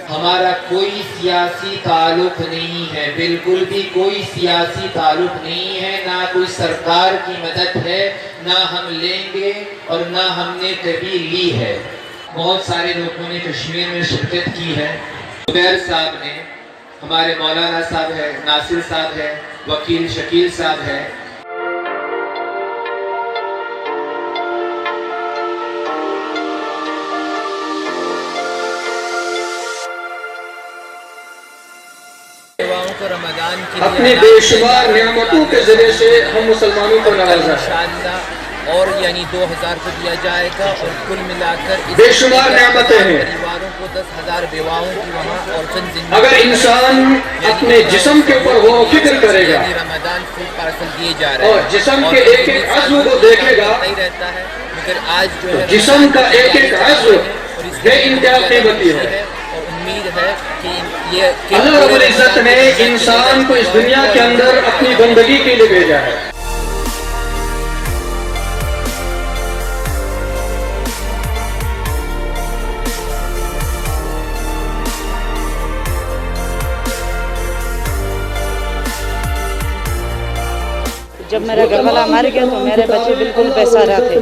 हमारा कोई सियासी ताल्लुक नहीं है, बिल्कुल भी कोई सियासी ताल्लुक नहीं है, ना कोई सरकार की मदद है, ना हम लेंगे और ना हमने कभी ली है। बहुत सारे लोगों ने कश्मीर में शिरकत की है। जुबैर साहब ने, हमारे मौलाना साहब है, नासिर साहब है, वकील शकील साहब है। को रमजान की अपने बेशुमार नियामतों के जरिए से हम मुसलमानों को नवाजा इंशाअल्लाह और यानी 2000 को दिया जाएगा और कुल मिलाकर बेशुमार नियामतें हैं। परिवारों को 10,000 बेवाओं की वहाँ और चंद अगर इंसान अपने जिस्म के ऊपर वो फिक्र करेगा रमजान फुल पार्सल दिए जा रहे हैं और जिस्म के एक एक अज़्व को देखेगा, रहता है मगर आज जो है जिस्म का एक एक अज़्व बेइंतहा कीमती है। और उम्मीद है कि ये अल्लाह रब्बुल इज्जत ने इंसान को इस दुनिया के अंदर अपनी बंदगी के लिए भेजा है। जब मेरा घरवाला मर गया तो मेरे बच्चे बिल्कुल बेसहारा थे।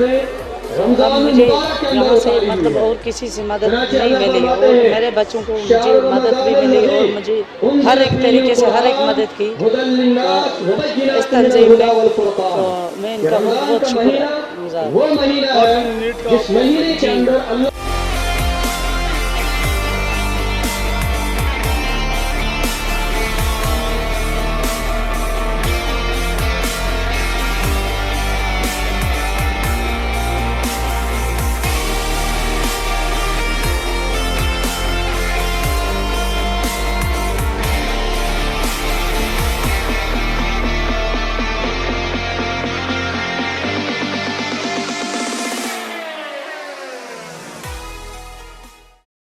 अब मुझे यहाँ से मतलब और किसी से मदद नहीं मिली और मेरे बच्चों को मुझे मदद भी मिली और मुझे हर एक तरीके से हर एक मदद की इस तंजीम में, तो मैं इनका बहुत बहुत शुक्रिया गुजार।